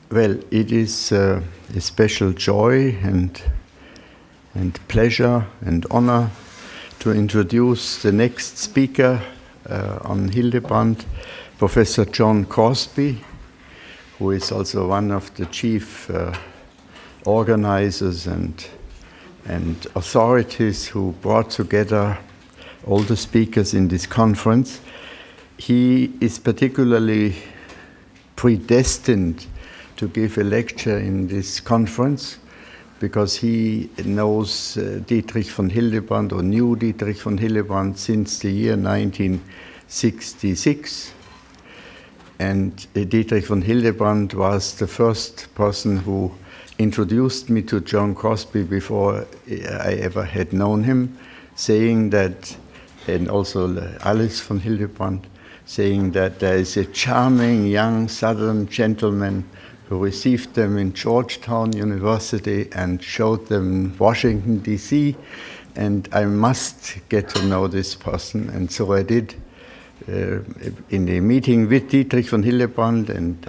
Well, it is a special joy and pleasure and honor to introduce the next speaker on Hildebrand, Professor John Crosby, who is also one of the chief organizers and authorities who brought together all the speakers in this conference. He is particularly predestined to give a lecture in this conference because he knows Dietrich von Hildebrand, or knew Dietrich von Hildebrand since the year 1966. And Dietrich von Hildebrand was the first person who introduced me to John Crosby before I ever had known him, saying that, and also Alice von Hildebrand, saying that there is a charming young Southern gentleman who received them in Georgetown University and showed them Washington, D.C., and I must get to know this person. And so I did in a meeting with Dietrich von Hildebrand and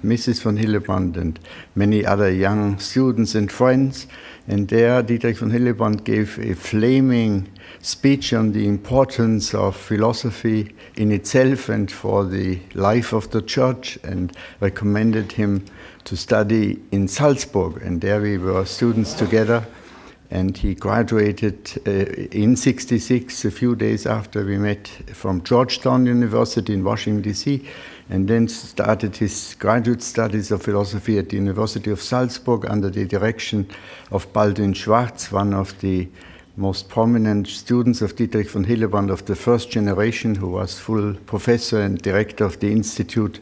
Mrs. von Hildebrand and many other young students and friends. And there Dietrich von Hildebrand gave a flaming speech on the importance of philosophy in itself and for the life of the church, and recommended him to study in Salzburg. And there we were students together, and he graduated in '66, a few days after we met, from Georgetown University in Washington, D.C., and then started his graduate studies of philosophy at the University of Salzburg under the direction of Baldwin Schwarz, one of the most prominent students of Dietrich von Hildebrand of the first generation, who was full professor and director of the Institute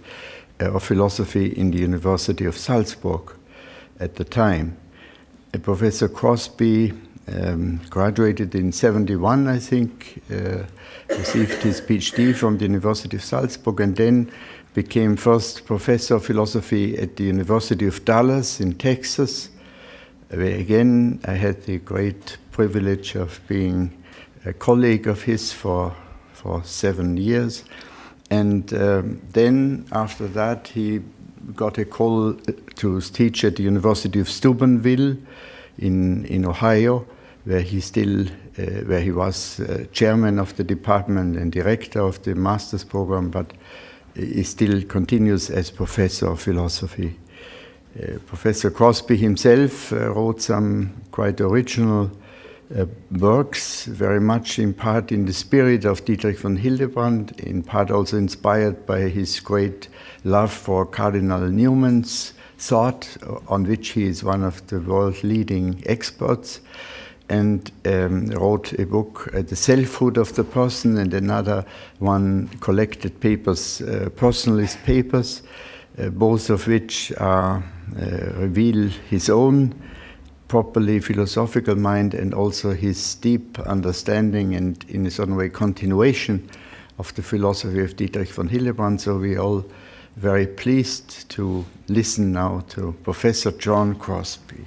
of Philosophy in the University of Salzburg at the time. Professor Crosby graduated in '71, I think, received his PhD from the University of Salzburg, and then became first professor of philosophy at the University of Dallas in Texas, where again I had the great privilege of being a colleague of his for 7 years. And then after that he got a call to teach at the University of Steubenville in Ohio, where he was chairman of the department and director of the master's program, but he still continues as professor of philosophy. Professor Crosby himself wrote some quite original works, very much in part in the spirit of Dietrich von Hildebrand, in part also inspired by his great love for Cardinal Newman's thought, on which he is one of the world leading experts, and wrote a book, The Selfhood of the Person, and another one, collected papers, Personalist papers, both of which reveal his own properly philosophical mind and also his deep understanding and, in his own way, continuation of the philosophy of Dietrich von Hildebrand. So we are all very pleased to listen now to Professor John Crosby.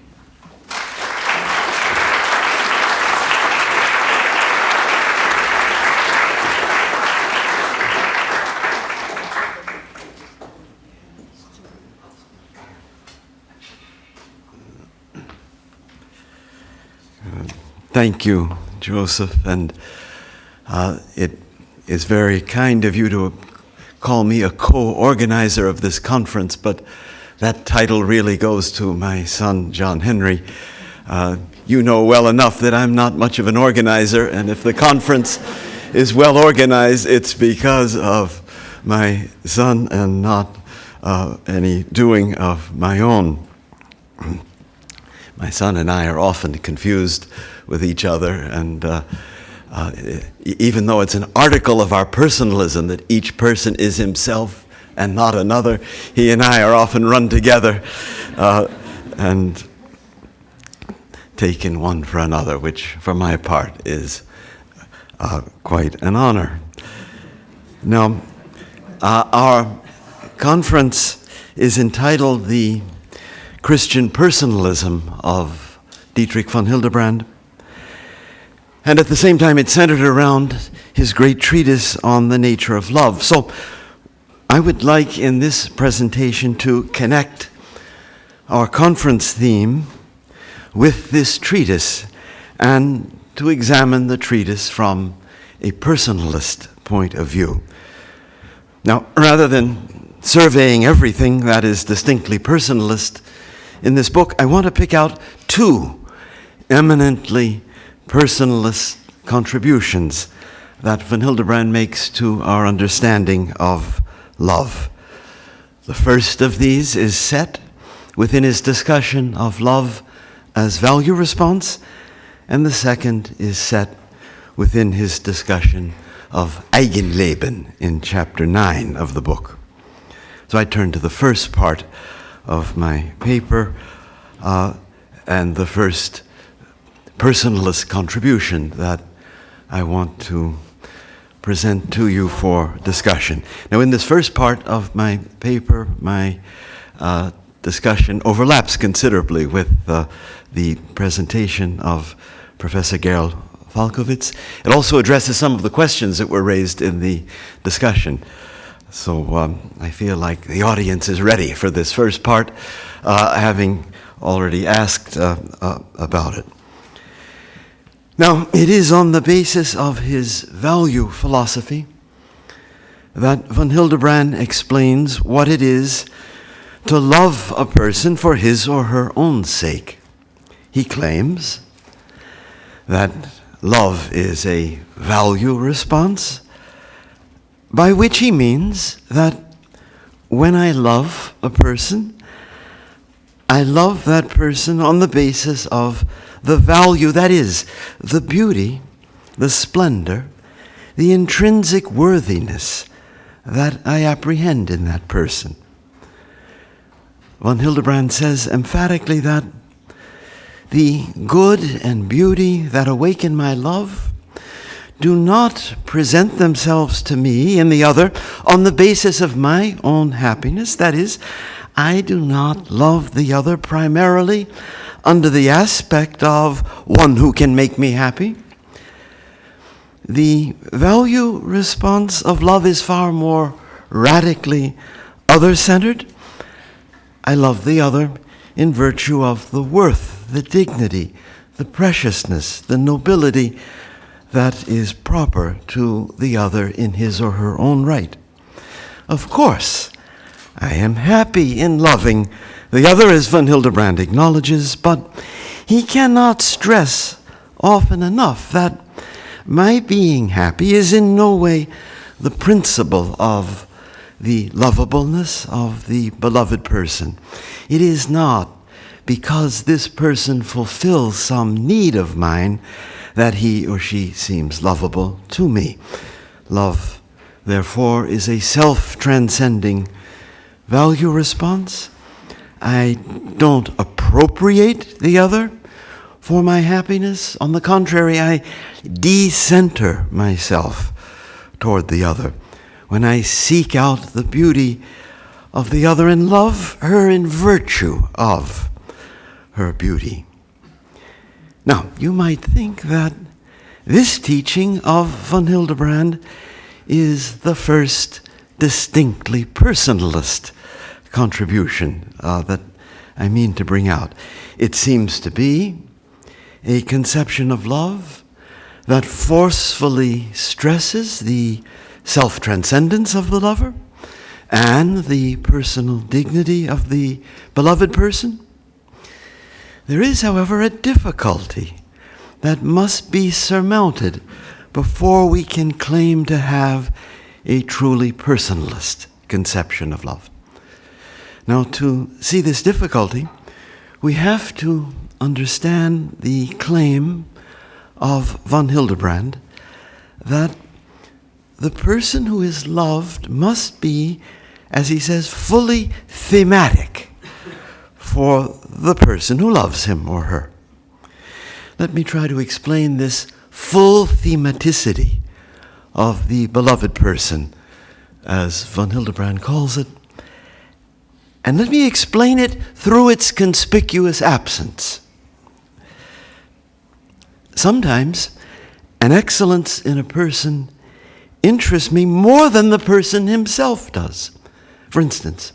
Thank you, Joseph, and it is very kind of you to call me a co-organizer of this conference, but that title really goes to my son, John Henry. You know well enough that I'm not much of an organizer, and if the conference is well organized, it's because of my son and not any doing of my own. My son and I are often confused with each other, and even though it's an article of our personalism that each person is himself and not another, he and I are often run together and taken one for another, which for my part is quite an honor. Now, our conference is entitled The Christian Personalism of Dietrich von Hildebrand. And at the same time, it's centered around his great treatise on the nature of love. So I would like in this presentation to connect our conference theme with this treatise and to examine the treatise from a personalist point of view. Now, rather than surveying everything that is distinctly personalist in this book, I want to pick out two eminently personalist contributions that von Hildebrand makes to our understanding of love. The first of these is set within his discussion of love as value response, and the second is set within his discussion of eigenleben in chapter 9 of the book. So I turn to the first part of my paper and the first personalist contribution that I want to present to you for discussion. Now, in this first part of my paper, my discussion overlaps considerably with the presentation of Professor Gerl Falkowitz. It also addresses some of the questions that were raised in the discussion. So I feel like the audience is ready for this first part, having already asked about it. Now, it is on the basis of his value philosophy that von Hildebrand explains what it is to love a person for his or her own sake. He claims that love is a value response, by which he means that when I love a person, I love that person on the basis of the value, that is, the beauty, the splendor, the intrinsic worthiness that I apprehend in that person. Von Hildebrand says emphatically that the good and beauty that awaken my love do not present themselves to me in the other on the basis of my own happiness. That is, I do not love the other primarily under the aspect of one who can make me happy. The value response of love is far more radically other-centered. I love the other in virtue of the worth, the dignity, the preciousness, the nobility that is proper to the other in his or her own right. Of course, I am happy in loving the other, as von Hildebrand acknowledges, but he cannot stress often enough that my being happy is in no way the principle of the lovableness of the beloved person. It is not because this person fulfills some need of mine that he or she seems lovable to me. Love, therefore, is a self-transcending value response. I don't appropriate the other for my happiness. On the contrary, I decenter myself toward the other when I seek out the beauty of the other and love her in virtue of her beauty. Now, you might think that this teaching of von Hildebrand is the first distinctly personalist contribution that I mean to bring out. It seems to be a conception of love that forcefully stresses the self-transcendence of the lover and the personal dignity of the beloved person. There is, however, a difficulty that must be surmounted before we can claim to have a truly personalist conception of love. Now, to see this difficulty, we have to understand the claim of von Hildebrand that the person who is loved must be, as he says, fully thematic for the person who loves him or her. Let me try to explain this full thematicity of the beloved person, as von Hildebrand calls it, and let me explain it through its conspicuous absence. Sometimes an excellence in a person interests me more than the person himself does. For instance,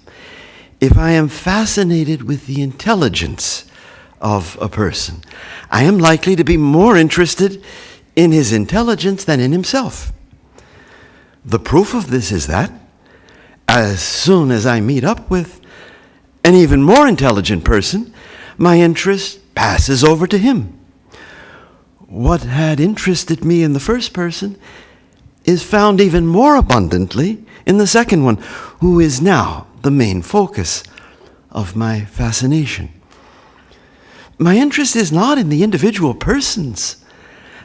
if I am fascinated with the intelligence of a person, I am likely to be more interested in his intelligence than in himself. The proof of this is that as soon as I meet up with an even more intelligent person, my interest passes over to him. What had interested me in the first person is found even more abundantly in the second one, who is now the main focus of my fascination. My interest is not in the individual persons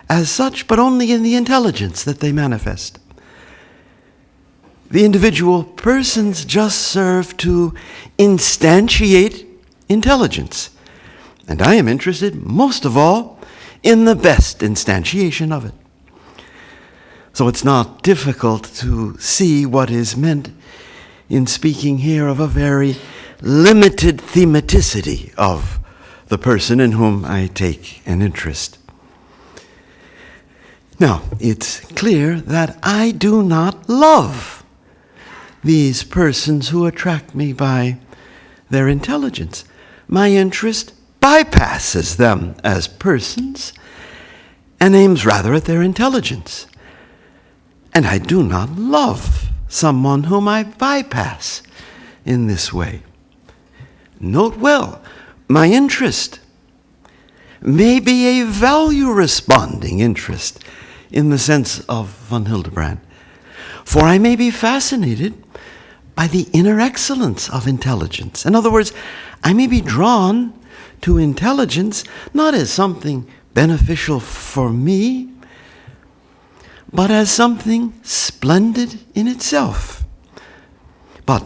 as such, but only in the intelligence that they manifest. The individual persons just serve to instantiate intelligence, and I am interested most of all in the best instantiation of it. So it's not difficult to see what is meant in speaking here of a very limited thematicity of the person in whom I take an interest. Now, it's clear that I do not love these persons who attract me by their intelligence. My interest bypasses them as persons and aims rather at their intelligence. And I do not love someone whom I bypass in this way. Note well, my interest may be a value-responding interest in the sense of von Hildebrand, for I may be fascinated by the inner excellence of intelligence. In other words, I may be drawn to intelligence not as something beneficial for me, but as something splendid in itself. But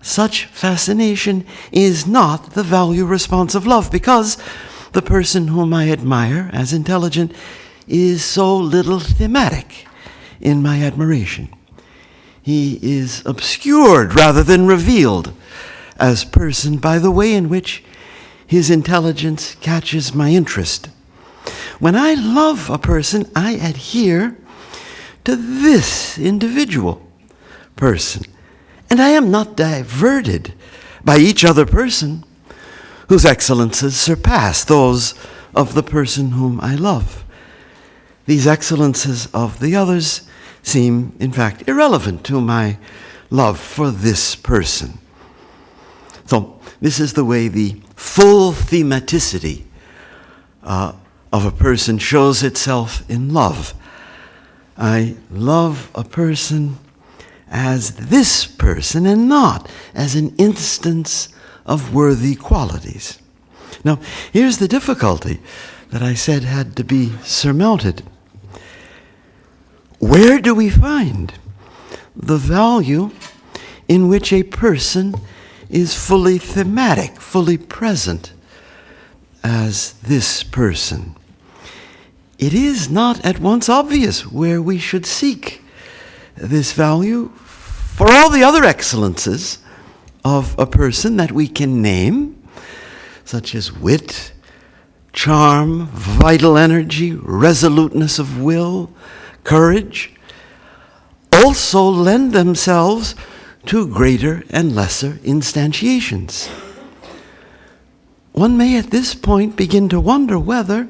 such fascination is not the value response of love, because the person whom I admire as intelligent is so little thematic in my admiration. He is obscured rather than revealed as person by the way in which his intelligence catches my interest. When I love a person, I adhere to this individual person, and I am not diverted by each other person whose excellences surpass those of the person whom I love. These excellences of the others seem, in fact, irrelevant to my love for this person. So this is the way the full thematicity of a person shows itself in love. I love a person as this person and not as an instance of worthy qualities. Now, here's the difficulty that I said had to be surmounted. Where do we find the value in which a person is fully thematic, fully present as this person? It is not at once obvious where we should seek this value for all the other excellences of a person that we can name, such as wit, charm, vital energy, resoluteness of will, courage, also lend themselves to greater and lesser instantiations. One may at this point begin to wonder whether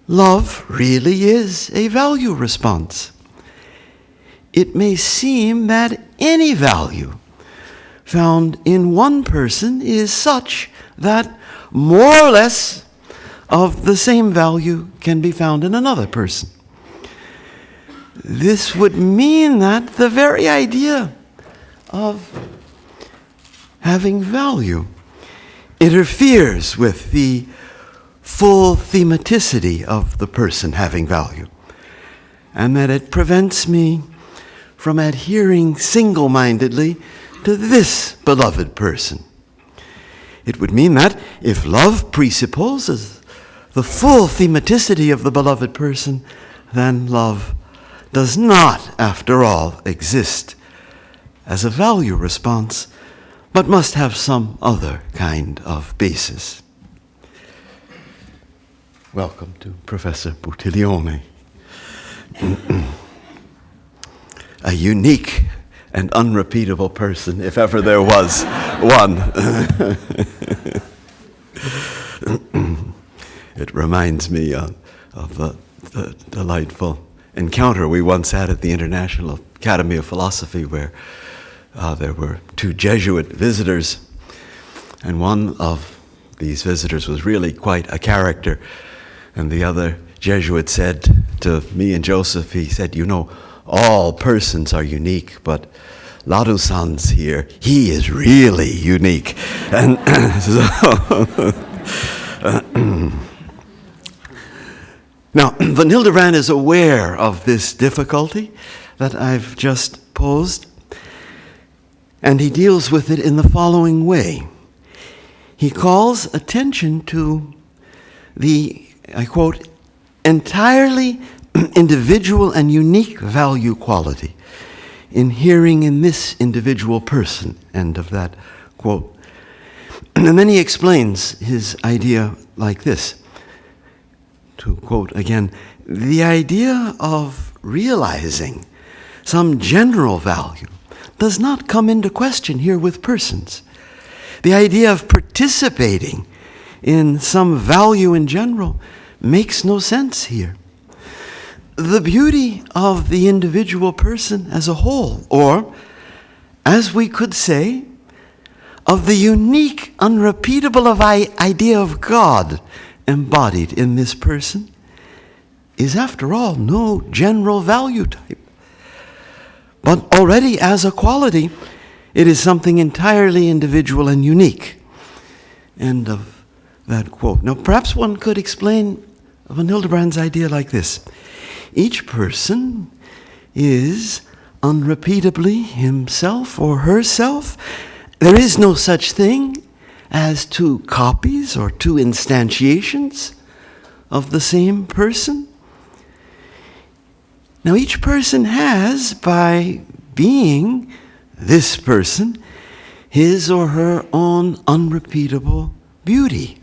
love really is a value response. It may seem that any value found in one person is such that more or less of the same value can be found in another person. This would mean that the very idea of having value interferes with the full thematicity of the person having value, and that it prevents me from adhering single-mindedly to this beloved person. It would mean that if love presupposes the full thematicity of the beloved person, then love does not, after all, exist as a value response, but must have some other kind of basis. Welcome to Professor Buttiglione. A unique and unrepeatable person, if ever there was one. It reminds me of the delightful encounter we once had at the International Academy of Philosophy, where there were two Jesuit visitors, and one of these visitors was really quite a character, and the other Jesuit said to me and Joseph, he said, "You know, all persons are unique, but Ladu-san's here, he is really unique." And so now, Von Hildebrand is aware of this difficulty that I've just posed, and he deals with it in the following way. He calls attention to the, I quote, entirely individual and unique value quality inhering in this individual person, end of that quote. And then he explains his idea like this, to quote again, "The idea of realizing some general value does not come into question here with persons. The idea of participating in some value in general makes no sense here. The beauty of the individual person as a whole, or, as we could say, of the unique, unrepeatable idea of God embodied in this person, is after all no general value type. But already as a quality, it is something entirely individual and unique." End of that quote. Now, perhaps one could explain Von Hildebrand's idea like this. Each person is unrepeatably himself or herself. There is no such thing as two copies or two instantiations of the same person. Now, each person has, by being this person, his or her own unrepeatable beauty.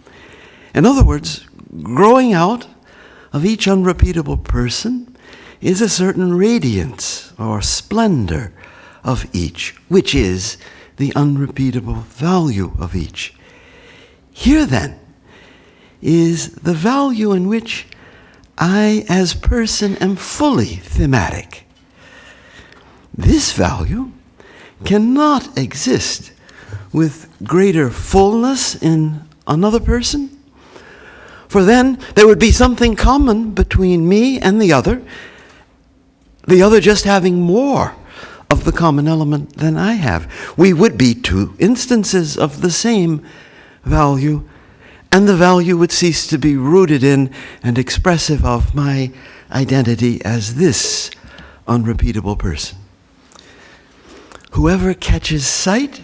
In other words, growing out of each unrepeatable person is a certain radiance or splendor of each, which is the unrepeatable value of each. Here, then, is the value in which I, as person, am fully thematic. This value cannot exist with greater fullness in another person, for then there would be something common between me and the other just having more of the common element than I have. We would be two instances of the same value, and the value would cease to be rooted in and expressive of my identity as this unrepeatable person. Whoever catches sight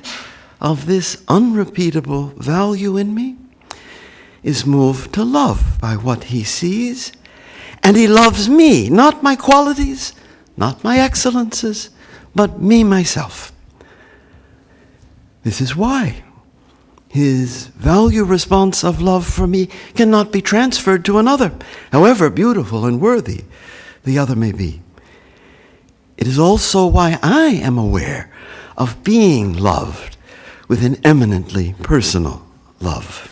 of this unrepeatable value in me is moved to love by what he sees, and he loves me, not my qualities, not my excellences, but me myself. This is why his value response of love for me cannot be transferred to another, however beautiful and worthy the other may be. It is also why I am aware of being loved with an eminently personal love.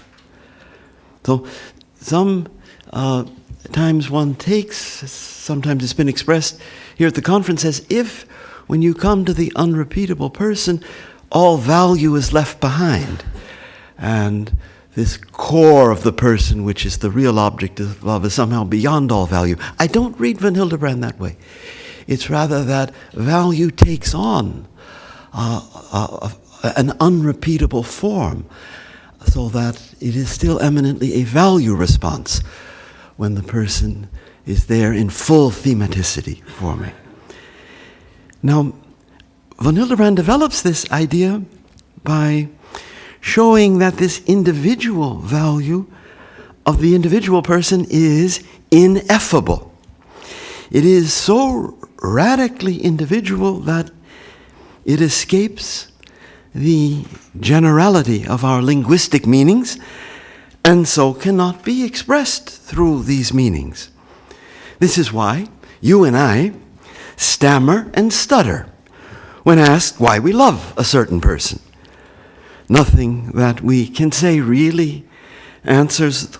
So sometimes one takes, sometimes it's been expressed here at the conference as if when you come to the unrepeatable person, all value is left behind. And this core of the person, which is the real object of love, is somehow beyond all value. I don't read Von Hildebrand that way. It's rather that value takes on an unrepeatable form, so that it is still eminently a value response when the person is there in full thematicity for me. Now, Von Hildebrand develops this idea by showing that this individual value of the individual person is ineffable. It is so radically individual that it escapes the generality of our linguistic meanings, and so cannot be expressed through these meanings. This is why you and I stammer and stutter when asked why we love a certain person. Nothing that we can say really answers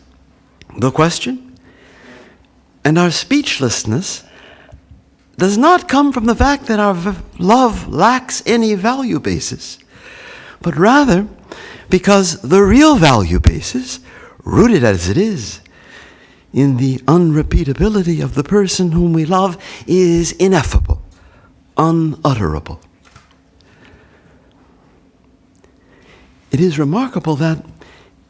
the question. And our speechlessness does not come from the fact that our love lacks any value basis, but rather because the real value basis, rooted as it is in the unrepeatability of the person whom we love, is ineffable, unutterable. It is remarkable that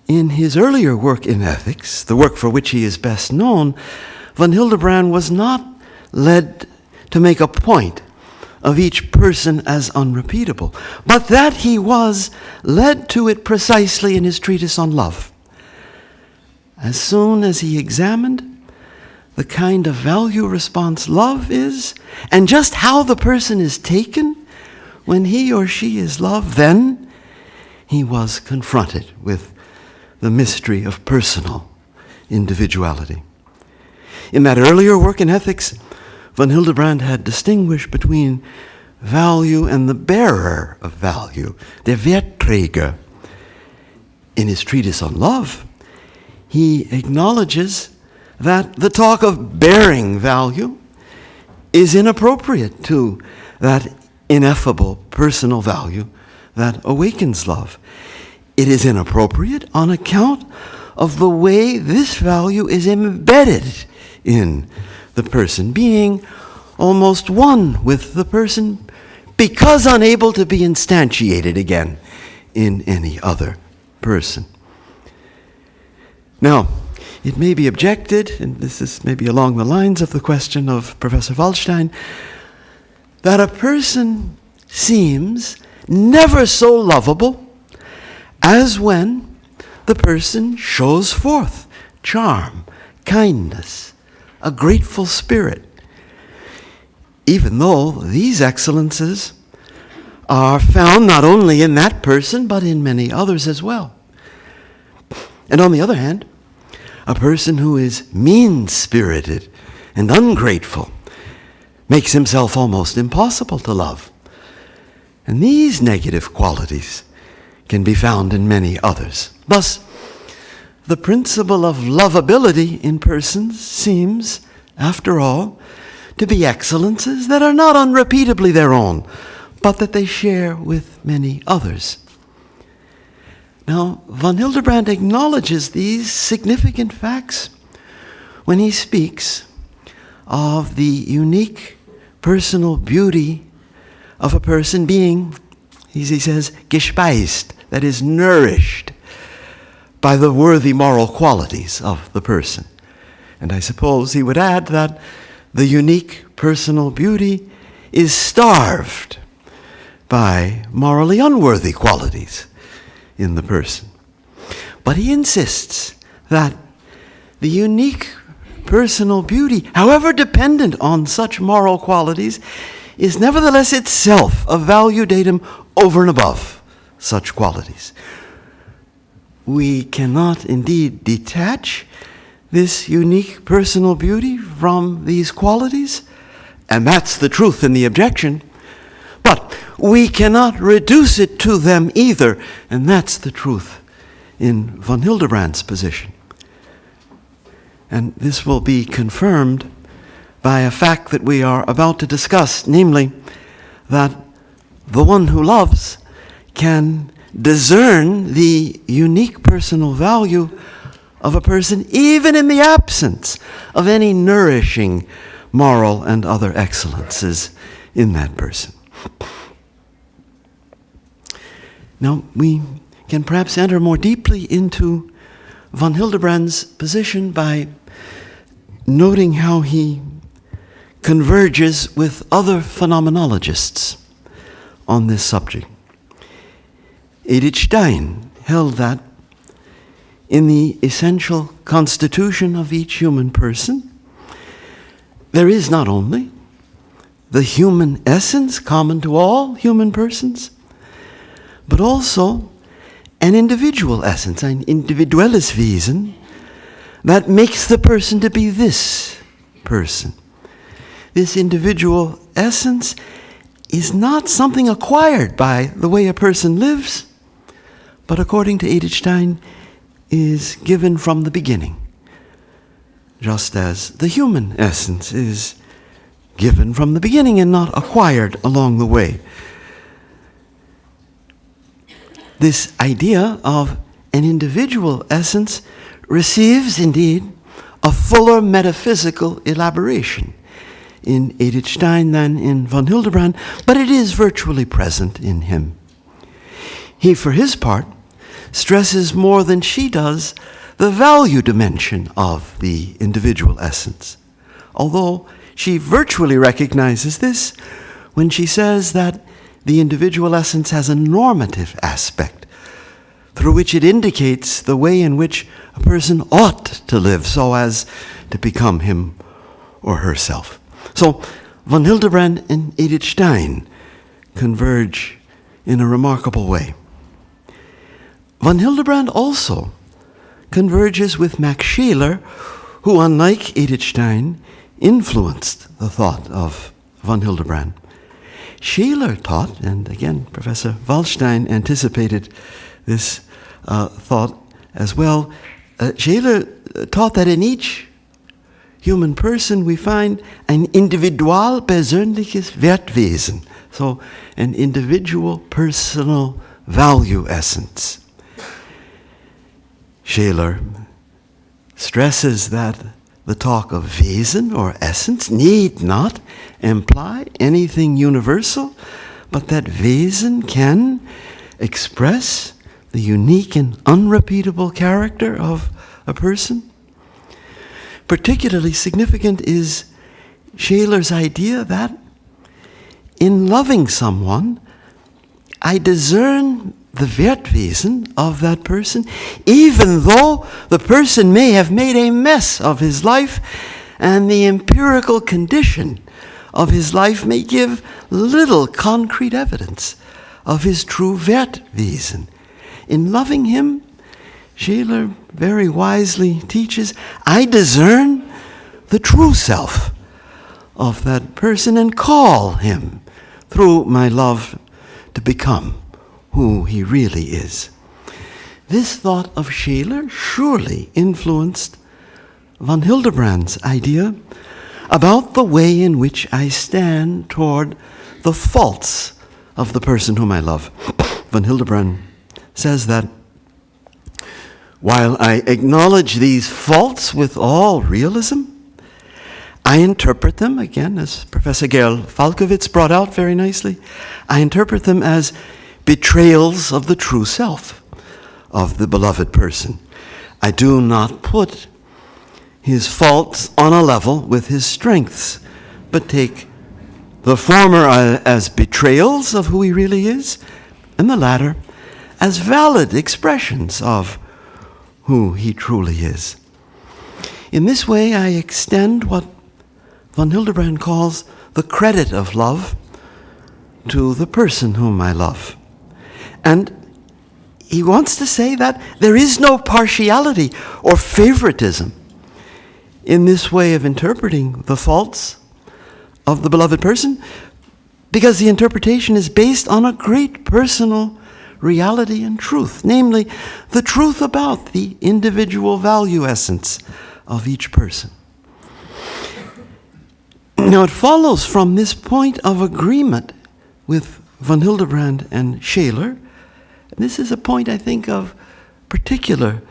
in his earlier work in ethics, the work for which he is best known, von Hildebrand was not led to make a point of each person as unrepeatable, but that he was led to it precisely in his treatise on love. As soon as he examined the kind of value response love is, and just how the person is taken when he or she is loved, then he was confronted with the mystery of personal individuality. In that earlier work in ethics, von Hildebrand had distinguished between value and the bearer of value, der Wertträger. In his treatise on love, he acknowledges that the talk of bearing value is inappropriate to that ineffable personal value that awakens love. It is inappropriate on account of the way this value is embedded in the person, being almost one with the person because unable to be instantiated again in any other person. Now, it may be objected, and this is maybe along the lines of the question of Professor Waldstein, that a person seems never so lovable as when the person shows forth charm, kindness, a grateful spirit, even though these excellences are found not only in that person, but in many others as well. And on the other hand, a person who is mean-spirited and ungrateful makes himself almost impossible to love. And these negative qualities can be found in many others. Thus, the principle of lovability in persons seems, after all, to be excellences that are not unrepeatably their own, but that they share with many others. Now, von Hildebrand acknowledges these significant facts when he speaks of the unique personal beauty of a person being, he says, gespeist, that is, nourished by the worthy moral qualities of the person. And I suppose he would add that the unique personal beauty is starved by morally unworthy qualities in the person. But he insists that the unique personal beauty, however dependent on such moral qualities, is nevertheless itself a value datum over and above such qualities. We cannot indeed detach this unique personal beauty from these qualities, and that's the truth in the objection, but we cannot reduce it to them either, and that's the truth in von Hildebrand's position. And this will be confirmed by a fact that we are about to discuss, namely that the one who loves can discern the unique personal value of a person even in the absence of any nourishing moral and other excellences in that person. Now, we can perhaps enter more deeply into von Hildebrand's position by noting how he converges with other phenomenologists on this subject. Edith Stein held that in the essential constitution of each human person, there is not only the human essence common to all human persons, but also an individual essence, ein individuelles Wesen, that makes the person to be this person. This individual essence is not something acquired by the way a person lives, but according to Edelstein, is given from the beginning, just as the human essence is given from the beginning and not acquired along the way. This idea of an individual essence receives, indeed, a fuller metaphysical elaboration in Edelstein than in von Hildebrand, but it is virtually present in him. He, for his part, stresses more than she does the value dimension of the individual essence, although she virtually recognizes this when she says that the individual essence has a normative aspect through which it indicates the way in which a person ought to live so as to become him or herself. So von Hildebrand and Edelstein converge in a remarkable way. Von Hildebrand also converges with Max Scheler, who, unlike Edelstein, influenced the thought of von Hildebrand. Scheler taught, and again, Professor Waldstein anticipated this thought as well. Scheler taught that in each human person we find ein individual persönliches Wertwesen, so an individual personal value essence. Scheler stresses that the talk of Wesen or essence need not imply anything universal, but that Wesen can express the unique and unrepeatable character of a person. Particularly significant is Scheler's idea that in loving someone, I discern the Wertwesen of that person, even though the person may have made a mess of his life and the empirical condition of his life may give little concrete evidence of his true Wertwesen. In loving him, Scheler very wisely teaches, I discern the true self of that person and call him through my love to become who he really is. This thought of Scheler surely influenced von Hildebrand's idea about the way in which I stand toward the faults of the person whom I love. Von Hildebrand says that while I acknowledge these faults with all realism, I interpret them, again, as Professor Gerl Falkowitz brought out very nicely, I interpret them as betrayals of the true self of the beloved person. I do not put his faults on a level with his strengths, but take the former as betrayals of who he really is, and the latter as valid expressions of who he truly is. In this way, I extend what von Hildebrand calls the credit of love to the person whom I love. And he wants to say that there is no partiality or favoritism in this way of interpreting the faults of the beloved person, because the interpretation is based on a great personal reality and truth, namely the truth about the individual value essence of each person. Now it follows from this point of agreement with von Hildebrand and Scheler, and this is a point, I think, of particular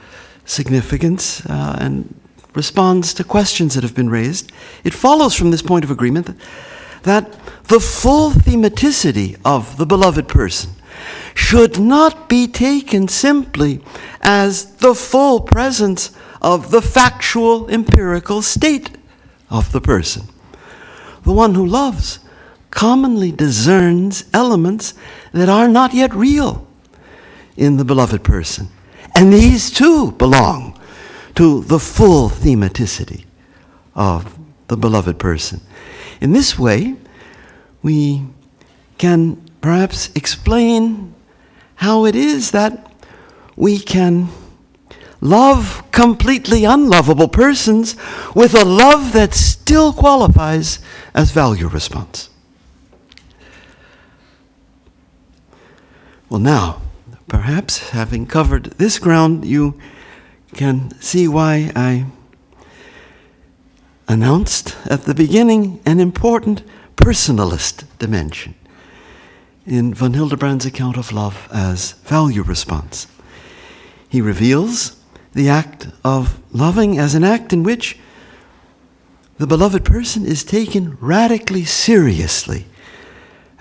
significance and responds to questions that have been raised. It follows from this point of agreement that the full thematicity of the beloved person should not be taken simply as the full presence of the factual empirical state of the person. The one who loves commonly discerns elements that are not yet real in the beloved person. And these too belong to the full thematicity of the beloved person. In this way, we can perhaps explain how it is that we can love completely unlovable persons with a love that still qualifies as value response. Well, now, perhaps having covered this ground, you can see why I announced at the beginning an important personalist dimension in von Hildebrand's account of love as value response. He reveals the act of loving as an act in which the beloved person is taken radically seriously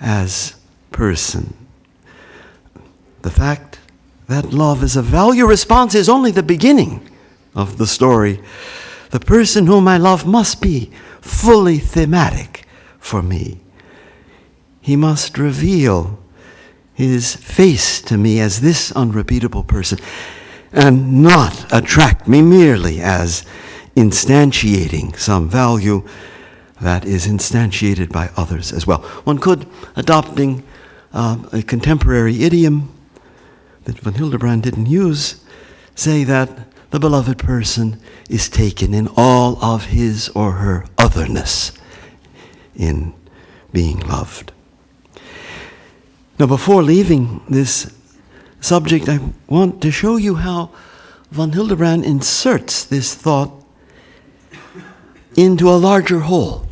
as person. The fact that love is a value response is only the beginning of the story. The person whom I love must be fully thematic for me. He must reveal his face to me as this unrepeatable person and not attract me merely as instantiating some value that is instantiated by others as well. One could, adopting a contemporary idiom that von Hildebrand didn't use, say that the beloved person is taken in all of his or her otherness in being loved. Now, before leaving this subject, I want to show you how von Hildebrand inserts this thought into a larger whole.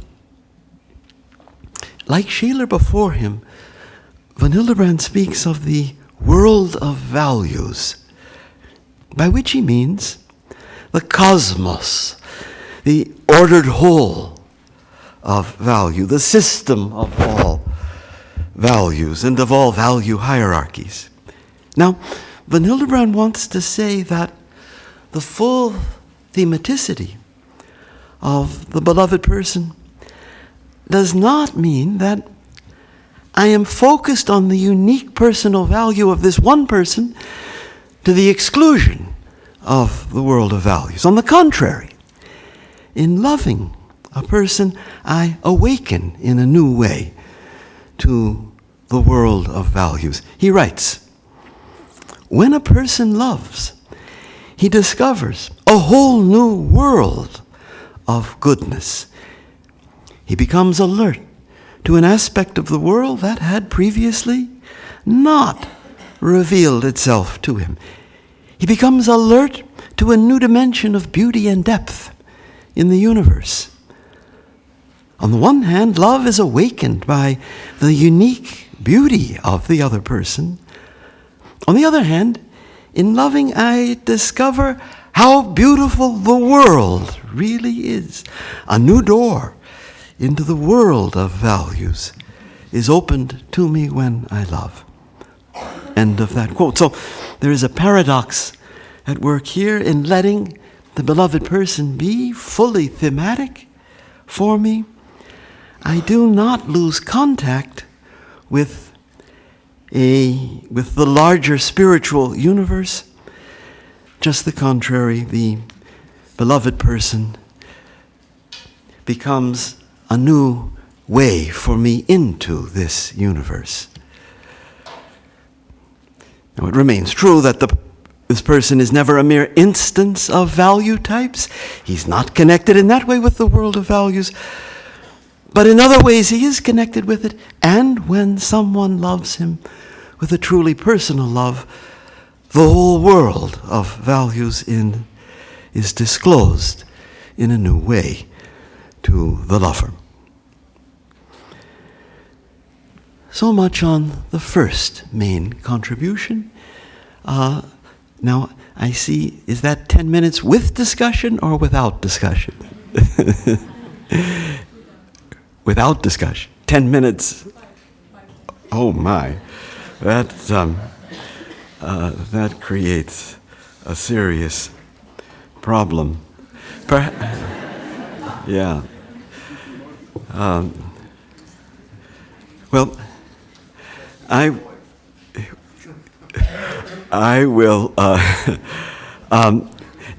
Like Scheler before him, von Hildebrand speaks of the world of values, by which he means the cosmos, the ordered whole of value, the system of all values and of all value hierarchies. Now, von Hildebrand wants to say that the full thematicity of the beloved person does not mean that I am focused on the unique personal value of this one person to the exclusion of the world of values. On the contrary, in loving a person, I awaken in a new way to the world of values. He writes, when a person loves, he discovers a whole new world of goodness. He becomes alert to an aspect of the world that had previously not revealed itself to him. He becomes alert to a new dimension of beauty and depth in the universe. On the one hand, love is awakened by the unique beauty of the other person. On the other hand, in loving, I discover how beautiful the world really is. A new door into the world of values is opened to me when I love. End of that quote. So there is a paradox at work here in letting the beloved person be fully thematic for me. I do not lose contact with the larger spiritual universe. Just the contrary, the beloved person becomes a new way for me into this universe. Now, it remains true that this person is never a mere instance of value types. He's not connected in that way with the world of values. But in other ways, he is connected with it. And when someone loves him with a truly personal love, the whole world of values is disclosed in a new way to the lover. So much on the first main contribution. Now, I see, is that 10 minutes with discussion or without discussion? Without discussion. 10 minutes. Oh my. That creates a serious problem. Yeah. Well, I will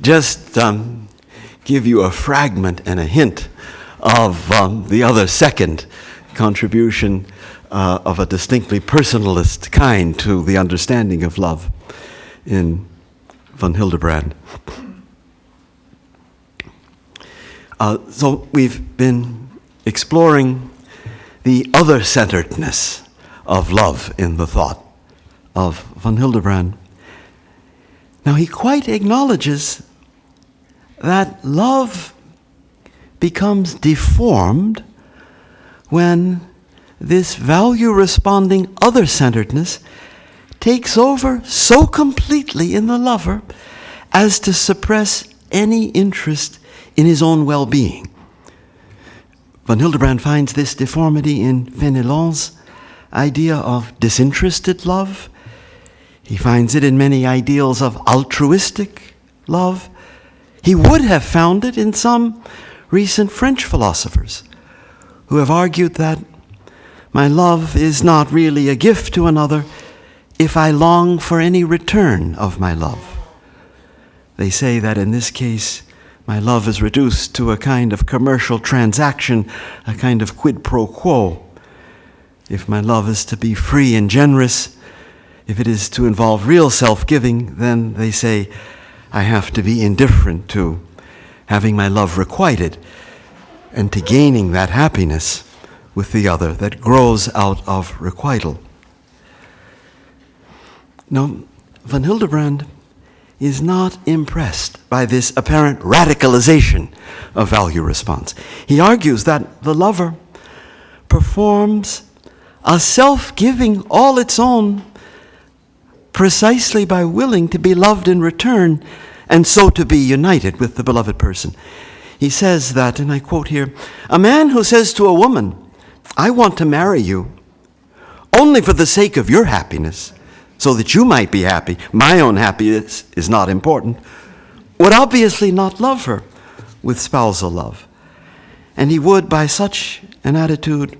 just give you a fragment and a hint of the other second contribution of a distinctly personalist kind to the understanding of love in von Hildebrand. So we've been exploring the other-centeredness of love in the thought of von Hildebrand. Now, he quite acknowledges that love becomes deformed when this value-responding other-centeredness takes over so completely in the lover as to suppress any interest in his own well-being. Von Hildebrand finds this deformity in Fenelon's idea of disinterested love. He finds it in many ideals of altruistic love. He would have found it in some recent French philosophers who have argued that my love is not really a gift to another if I long for any return of my love. They say that in this case, my love is reduced to a kind of commercial transaction, a kind of quid pro quo. If my love is to be free and generous, if it is to involve real self-giving, then they say I have to be indifferent to having my love requited and to gaining that happiness with the other that grows out of requital. Now, von Hildebrand is not impressed by this apparent radicalization of value response. He argues that the lover performs a self-giving all its own precisely by willing to be loved in return and so to be united with the beloved person. He says that, and I quote here, "A man who says to a woman, 'I want to marry you only for the sake of your happiness, so that you might be happy, my own happiness is not important,' would obviously not love her with spousal love. And he would, by such an attitude,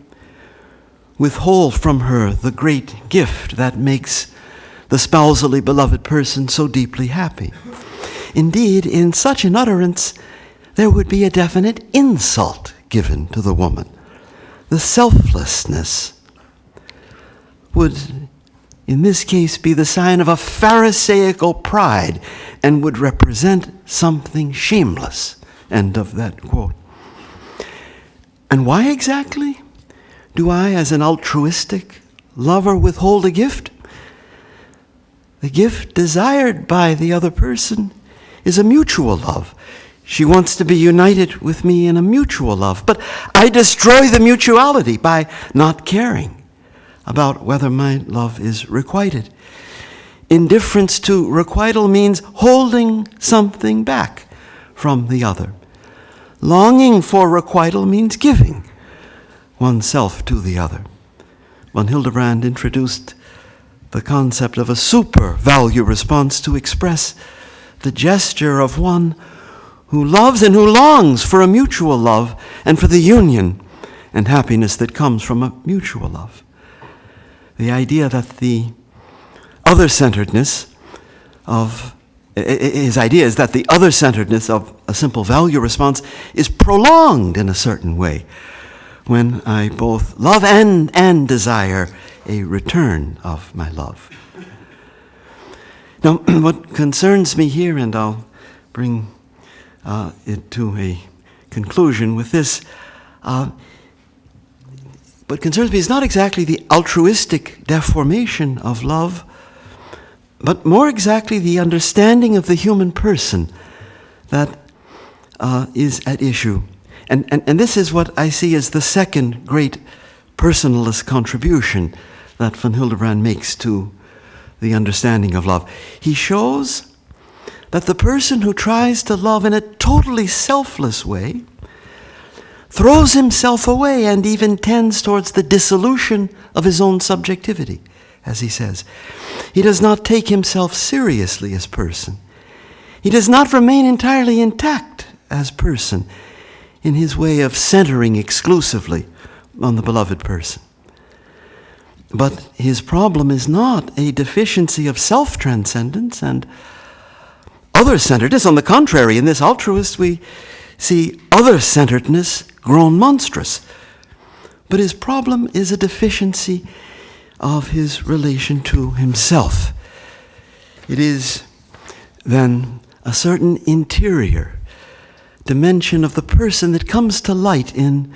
withhold from her the great gift that makes the spousally beloved person so deeply happy. Indeed, in such an utterance, there would be a definite insult given to the woman. The selflessness would, in this case, be the sign of a Pharisaical pride and would represent something shameless." End of that quote. And why exactly do I, as an altruistic lover, withhold a gift? The gift desired by the other person is a mutual love. She wants to be united with me in a mutual love, but I destroy the mutuality by not caring about whether my love is requited. Indifference to requital means holding something back from the other. Longing for requital means giving oneself to the other. Von Hildebrand introduced the concept of a super value response to express the gesture of one who loves and who longs for a mutual love and for the union and happiness that comes from a mutual love. The idea that the other-centeredness of his idea is that the other-centeredness of a simple value response is prolonged in a certain way when I both love and desire a return of my love. Now, what concerns me here, and I'll bring it to a conclusion with this, what concerns me is not exactly the altruistic deformation of love, but more exactly the understanding of the human person that is at issue. And this is what I see as the second great personalist contribution that von Hildebrand makes to the understanding of love. He shows that the person who tries to love in a totally selfless way throws himself away and even tends towards the dissolution of his own subjectivity, as he says. He does not take himself seriously as person. He does not remain entirely intact as person in his way of centering exclusively on the beloved person. But his problem is not a deficiency of self-transcendence and other-centeredness. On the contrary, in this altruist, we see other-centeredness grown monstrous. But his problem is a deficiency of his relation to himself. It is then a certain interior dimension of the person that comes to light in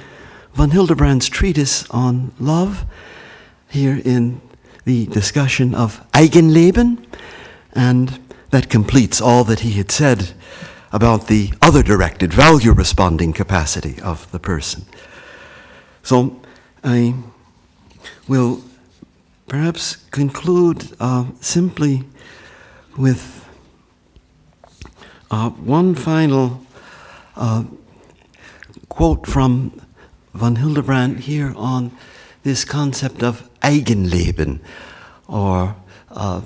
von Hildebrand's treatise on love, here in the discussion of eigenleben, and that completes all that he had said about the other directed, value-responding capacity of the person. So I will perhaps conclude simply with one final quote from von Hildebrand here on this concept of eigenleben, or a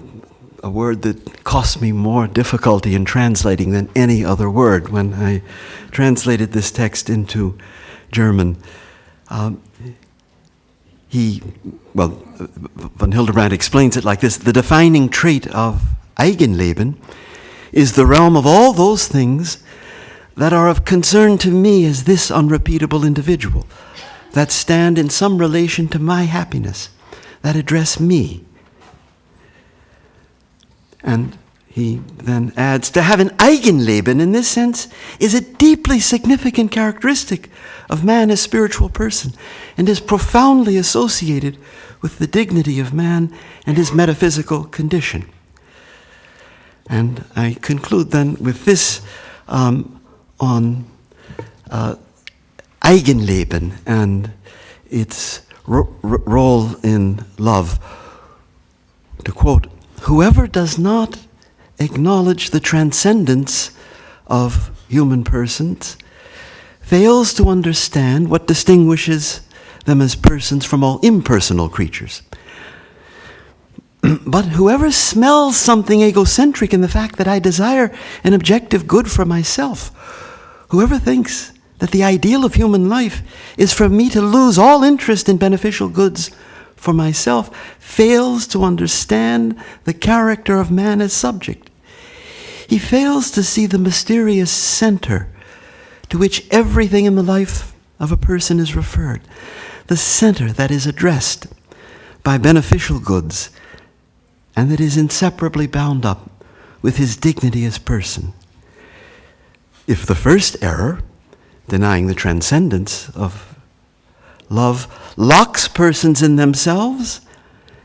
word that cost me more difficulty in translating than any other word when I translated this text into German. Von Hildebrand explains it like this: the defining trait of eigenleben is the realm of all those things that are of concern to me as this unrepeatable individual, that stand in some relation to my happiness, that address me. And he then adds, to have an eigenleben in this sense is a deeply significant characteristic of man as spiritual person, and is profoundly associated with the dignity of man and his metaphysical condition. And I conclude then with this on eigenleben and its role in love. To quote, "Whoever does not acknowledge the transcendence of human persons fails to understand what distinguishes them as persons from all impersonal creatures. But whoever smells something egocentric in the fact that I desire an objective good for myself, whoever thinks that the ideal of human life is for me to lose all interest in beneficial goods for myself, fails to understand the character of man as subject. He fails to see the mysterious center to which everything in the life of a person is referred, the center that is addressed by beneficial goods and that is inseparably bound up with his dignity as person. If the first error, denying the transcendence of love, locks persons in themselves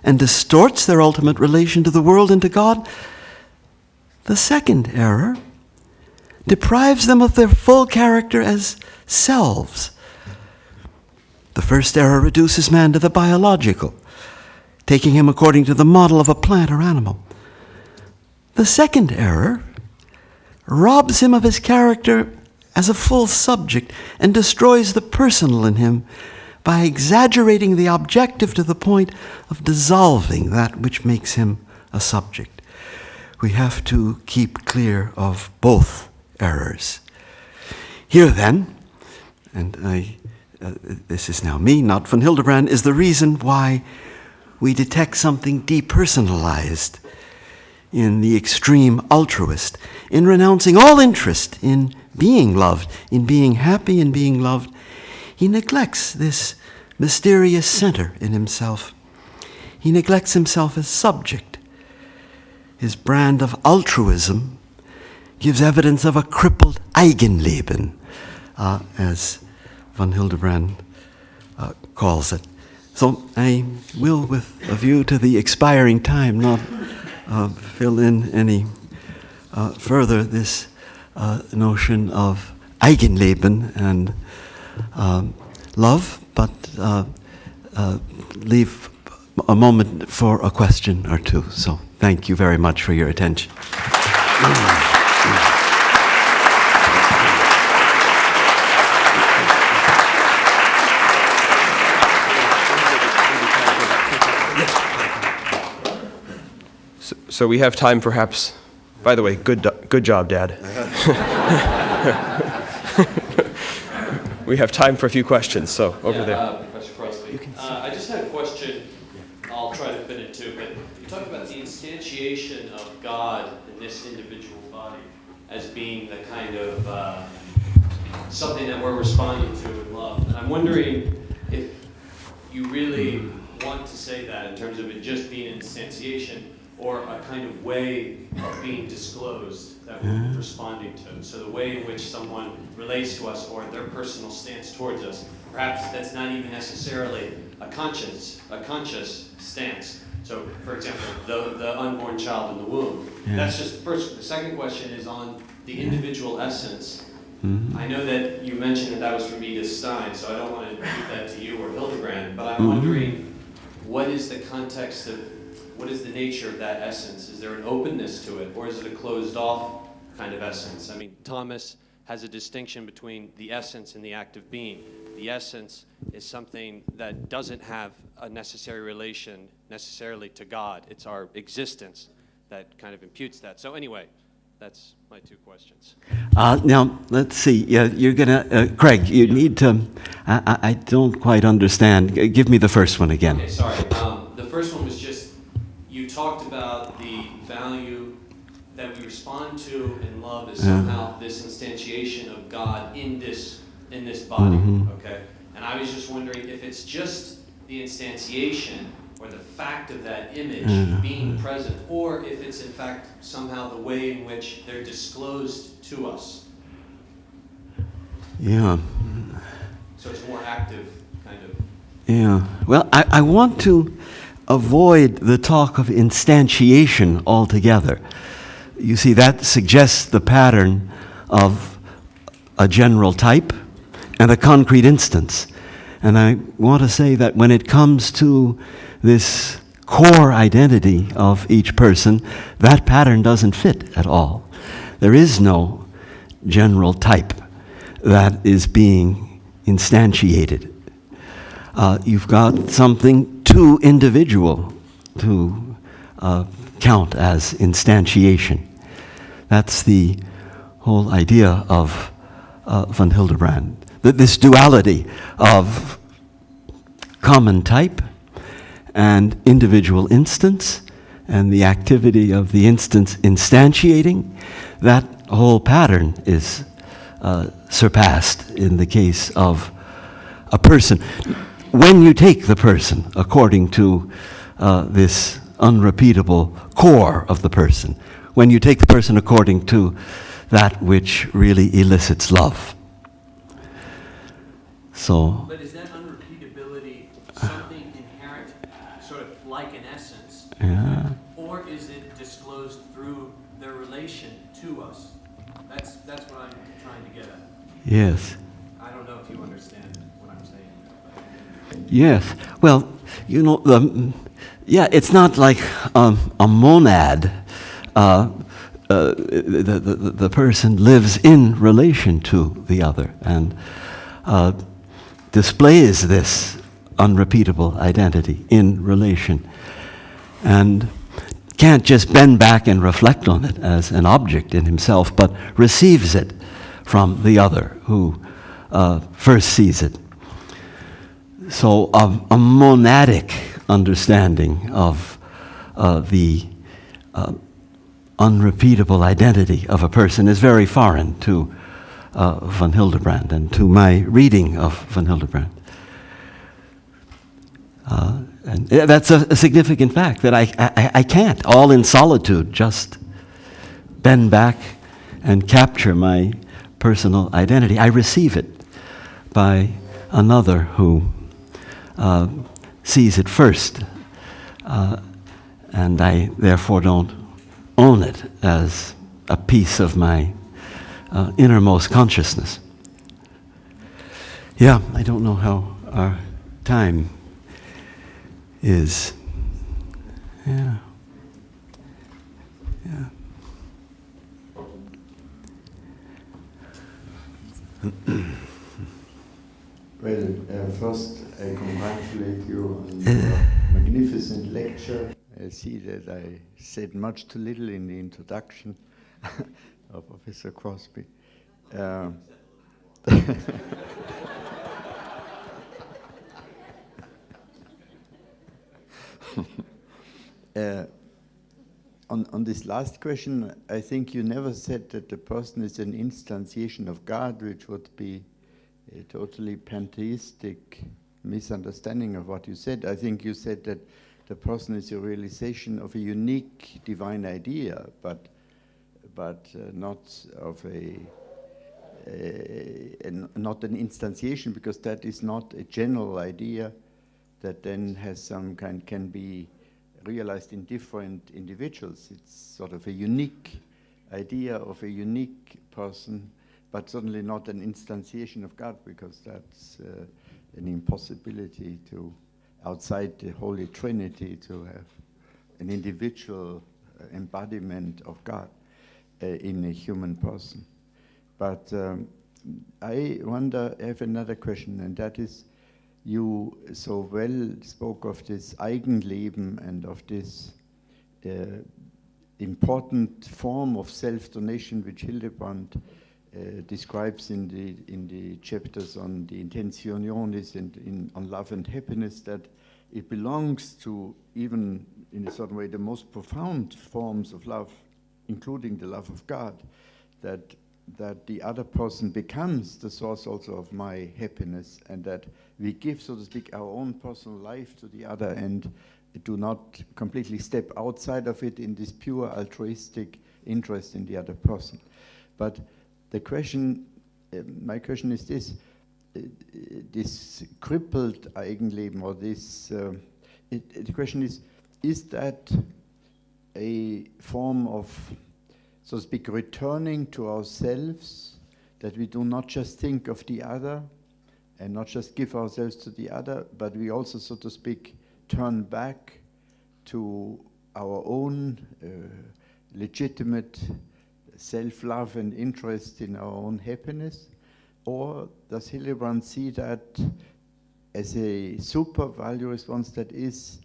and distorts their ultimate relation to the world and to God, the second error deprives them of their full character as selves. The first error reduces man to the biological, taking him according to the model of a plant or animal. The second error robs him of his character as a full subject and destroys the personal in him by exaggerating the objective to the point of dissolving that which makes him a subject. We have to keep clear of both errors. Here then, and this is now me, not von Hildebrand, is the reason why we detect something depersonalized in the extreme altruist, in renouncing all interest in being loved, in being happy and being loved. He neglects this mysterious center in himself. He neglects himself as subject. His brand of altruism gives evidence of a crippled eigenleben, as von Hildebrand calls it. So I will, with a view to the expiring time, not fill in any further this notion of eigenleben and love, but leave a moment for a question or two. So thank you very much for your attention. So we have time, perhaps. By the way, good job, Dad. We have time for a few questions. So over there. Professor Crosby. I just had a question. I'll try to fit it too. But you talked about the instantiation of God in this individual body as being the kind of something that we're responding to in love. And I'm wondering if you really want to say that in terms of it just being an instantiation, or a kind of way of being disclosed that we're responding to. So the way in which someone relates to us or their personal stance towards us, perhaps that's not even necessarily a conscious stance. So, for example, the unborn child in the womb. Yeah. That's just first. The second question is on the individual essence. I know that you mentioned that was from Edith Stein, so I don't want to give that to you or Hildebrand, but I'm wondering, what is the context of, what is the nature of that essence? Is there an openness to it, or is it a closed-off kind of essence? I mean, Thomas has a distinction between the essence and the act of being. The essence is something that doesn't have a necessary relation necessarily to God. It's our existence that kind of imputes that. So anyway, that's my two questions. Now, let's see. Yeah, you're going to, Craig, you need to, I don't quite understand. Give me the first one again. Okay, sorry. The first one was just, you talked about the value that we respond to and love is somehow this instantiation of God in this body, okay? And I was just wondering if it's just the instantiation or the fact of that image being present, or if it's in fact somehow the way in which they're disclosed to us. Yeah. So it's more active, kind of. Yeah. Well, I want to avoid the talk of instantiation altogether. You see, that suggests the pattern of a general type and a concrete instance. And I want to say that when it comes to this core identity of each person, that pattern doesn't fit at all. There is no general type that is being instantiated. You've got something too individual to count as instantiation. That's the whole idea of von Hildebrand. This duality of common type and individual instance, and the activity of the instance instantiating, that whole pattern is surpassed in the case of a person. When you take the person according to this unrepeatable core of the person, when you take the person according to that which really elicits love. So, But is that unrepeatability something inherent, sort of like an essence? yeah. Or is it disclosed through their relation to us? That's what I'm trying to get at. Yes. I don't know if you understand what I'm saying. Yes. Well, you know, it's not like a monad. The person lives in relation to the other and displays this unrepeatable identity in relation, and can't just bend back and reflect on it as an object in himself, but receives it from the other who first sees it. So a monadic understanding of the unrepeatable identity of a person is very foreign to von Hildebrand and to my reading of von Hildebrand. And that's a significant fact that I can't, all in solitude, just bend back and capture my personal identity. I receive it by another who sees it first, and I therefore don't own it as a piece of my innermost consciousness. Yeah, I don't know how our time is. Yeah. Yeah. Well, first I congratulate you on your magnificent lecture. I see that I said much too little in the introduction of Professor Crosby. On this last question, I think you never said that the person is an instantiation of God, which would be a totally pantheistic misunderstanding of what you said. I think you said that the person is a realization of a unique divine idea, but not of not an instantiation, because that is not a general idea that then has some kind, can be realized in different individuals. It's sort of a unique idea of a unique person, but certainly not an instantiation of God, because that's an impossibility to, outside the Holy Trinity, to have an individual embodiment of God in a human person. But I wonder, I have another question, and that is, you so well spoke of this eigenleben and of this important form of self-donation which Hildebrand describes in the chapters on the intentionionis and on love and happiness, that it belongs to, even in a certain way, the most profound forms of love, including the love of God, that the other person becomes the source also of my happiness, and that we give, so to speak, our own personal life to the other and do not completely step outside of it in this pure altruistic interest in the other person. But the question, my question is this: this crippled eigenleben, or this, the question is that a form of, so to speak, returning to ourselves, that we do not just think of the other and not just give ourselves to the other, but we also, so to speak, turn back to our own legitimate self-love and interest in our own happiness? Or does Hildebrand see that as a super value response that is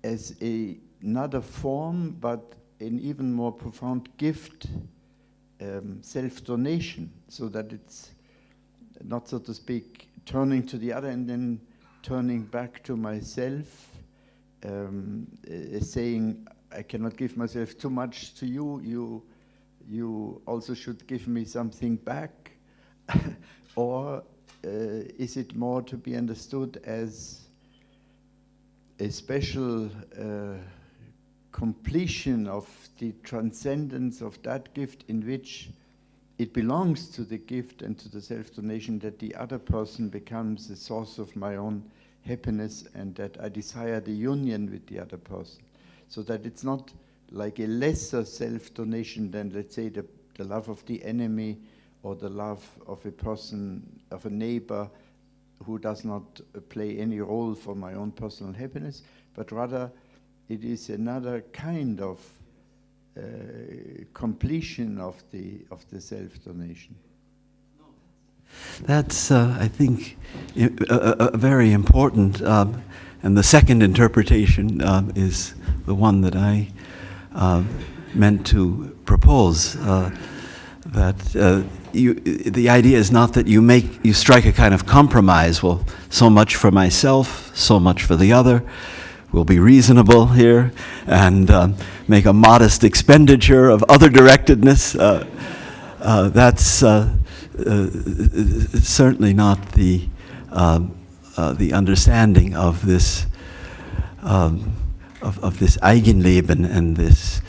as another form, but an even more profound gift, self-donation, so that it's not, so to speak, turning to the other and then turning back to myself, saying, I cannot give myself too much to you, you also should give me something back? Or is it more to be understood as a special completion of the transcendence of that gift, in which it belongs to the gift and to the self-donation, that the other person becomes the source of my own happiness, and that I desire the union with the other person, so that it's not like a lesser self-donation than, let's say, the love of the enemy or the love of a person, of a neighbor who does not play any role for my own personal happiness, but rather it is another kind of completion of the self-donation. That's, I think, very important. And the second interpretation is the one that I meant to propose. That the idea is not that you strike a kind of compromise. Well, so much for myself, so much for the other. We'll be reasonable here and make a modest expenditure of other-directedness. That's certainly not the understanding of this of this eigenleben and this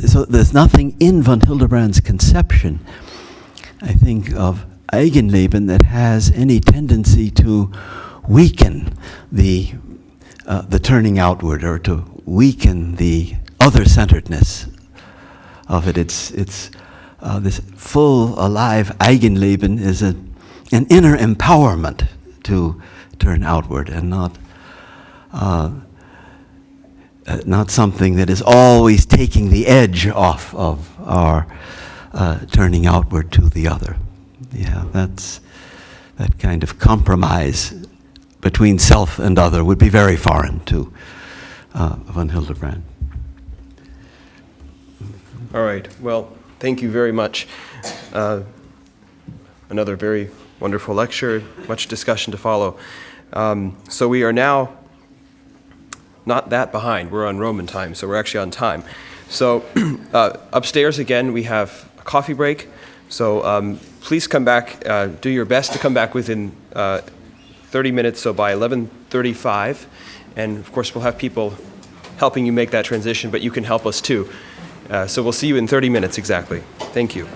so there's nothing in von Hildebrand's conception, I think, of eigenleben that has any tendency to weaken the turning outward, or to weaken the other-centeredness of it. It's this full, alive eigenleben is an inner empowerment to turn outward, and not something that is always taking the edge off of our turning outward to the other. Yeah, that kind of compromise between self and other would be very foreign to von Hildebrand. All right. Well, thank you very much. Another very wonderful lecture, much discussion to follow. So we are now not that behind. We're on Roman time, so we're actually on time. So upstairs again, we have a coffee break. So please come back. Do your best to come back within 30 minutes, so by 11:35. And of course, we'll have people helping you make that transition, but you can help us too. So we'll see you in 30 minutes exactly. Thank you.